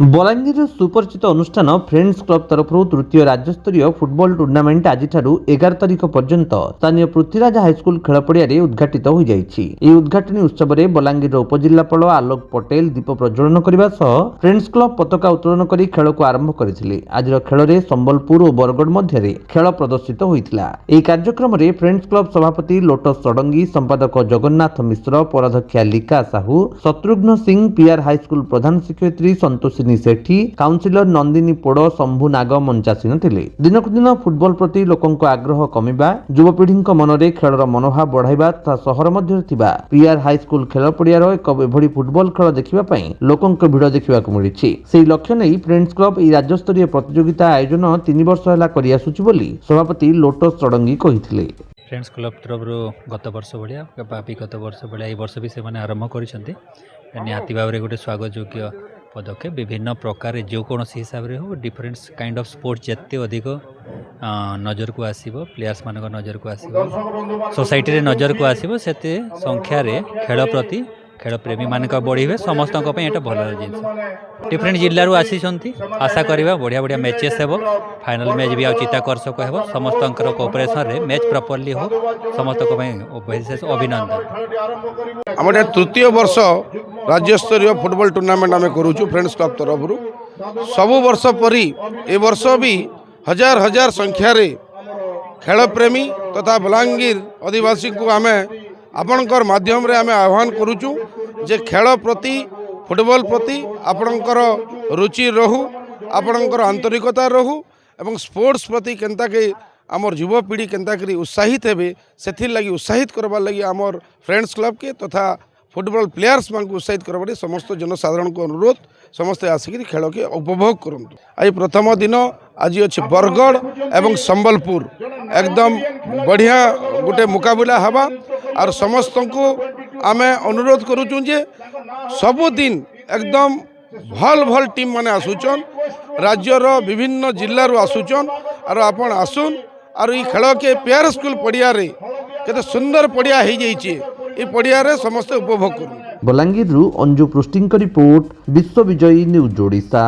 बलांगीर सुपरिचित अनुष्ठान friends club तरफ तृतीय राज्यस्तरीय फुटबॉल टूर्नामेंट आज 11 तारिख पर्यंत स्थानीय पृथ्वीराज हाईस्कूल खेल पड़िया उद्घाटित हो जाइछि। ଏହି ଉଦ୍ଘାଟନୀ ଉତ୍ସବରେ ବଲାଙ୍ଗୀର ଉପଜିଲ୍ଲାପାଳ ଆଲୋକ ପଟେଲ ଦୀପ ପ୍ରଜ୍ୱଳନ କରିବା ସହ ଫ୍ରେଣ୍ଡସ୍ କ୍ଲବ ପତାକା ଉତ୍ତୋଳନ କରି ଖେଳକୁ ଆରମ୍ଭ କରିଥିଲେ। ଆଜିର ଖେଳରେ ସମ୍ବଲପୁର ଓ ବରଗଡ଼ ମଧ୍ୟରେ ଖେଳ ପ୍ରଦର୍ଶିତ ହୋଇଥିଲା। ଏହି କାର୍ଯ୍ୟକ୍ରମରେ ଫ୍ରେଣ୍ଡସ୍ କ୍ଲବ ସଭାପତି ଲୋଟସ୍ ଷଡ଼ଙ୍ଗୀ, ସମ୍ପାଦକ ଜଗନ୍ନାଥ ମିଶ୍ର, ପରାଧ୍ୟକ୍ଷା ଲିକା ସାହୁ, ଶତ୍ରୁଘ୍ନ ସିଂ, ପିଆର ହାଇସ୍କୁଲ ପ୍ରଧାନ ଶିକ୍ଷୟିତ୍ରୀ ସନ୍ତୋଷିନୀ सेठी, काउंसिलर नंदिनी पोड़, शंभु नाग मंचासीन थिले। दिनकु दिन फुटबॉल प्रति लोकंक आग्रह कमिबा, युवपीढ़ी मनरे खेलर मनोभाव बढ़ाइबा तथा सहर मध्य थिबा पीआर हाईस्कूल खेल पड़ियार एक एभଳି फुटबॉल खेल देखिबा पई लोकंक भिड़ देखिबाकु मिलिछि। सेही लक्ष्य नै फ्रेंड्स क्लब ई राज्यस्तरीय प्रतियोगिता आयोजन 3 वर्ष होला करि आसुछि बोली सभापति लोटस षडंगी कहिथिले। फ्रेंड्स क्लब तरफ गत वर्ष भाया विगत वर्ष भाया ये वर्ष भी से आरंभ कर निहाती भाव में गोटे स्वागत योग्य पदक्षेप। विभिन्न प्रकार जो कौन हिसाब से हो डिफरेंट काइंड ऑफ स्पोर्ट्स जिते अधिक नजर को आसो, प्लेयर्स मान नजर को आसो, सोसाइटी रे नजर को आसो, से संख्यार खेल प्रति खेल प्रेमी मान बढ़े समस्त ये भल जिन डिफरेंट जिलूर आसी आशा करवा बढ़िया बढ़िया मैचेस हो, फाइनल मैच भी चित्ताकर्षक हो, समस्त कोऑपरेशन रे मैच प्रॉपर्ली हो, समस्त विशेष अभिनंदन। आम तृतीय वर्ष राज्यस्तरीय फुटबॉल टूर्नामेंट आम करूँ फ्रेंड्स क्लब तरफ सबु वर्ष परी ए वर्ष भी हजार हजार संख्यार खेल प्रेमी तथा बलांगीर आदिवासी को आम आपणकर माध्यम रे आमे आह्वान करूचु जे खेल प्रति फुटबॉल प्रति आपणकर रुचि रहू, आपणकर आंतरिकता रहू एवं स्पोर्ट्स प्रति केनता के आमर युवपीढ़ी केनता करी उत्साहित हेबे सेथिर लगी उत्साहित करबार लगी आमर फ्रेंड्स क्लब के तथा फुटबॉल प्लेयर्स मान को उत्साहित करबार समस्त जनसाधारण को अनुरोध समस्ते आसिक खेल के उपभोग करूँ। आज प्रथम दिन आज अच्छे बरगढ़ एवं संबलपुर एकदम बढ़िया गोटे मुकाबला हवा और समस्त को आमे अनुरोध करूँ जे सबुदिन एकदम भल भल टीम माने आसुचन, राज्यर विभिन्न जिल्लारू आसुचन और आपण आसुन और ये खेल के पीआर स्कूल पड़िया केते सुंदर पड़िया हो जाइए, ये पड़िया समस्त उपभोग करूँ। बलांगीर अंजु पृष्टि रिपोर्ट, विश्व विजयी न्यूज ओडिशा।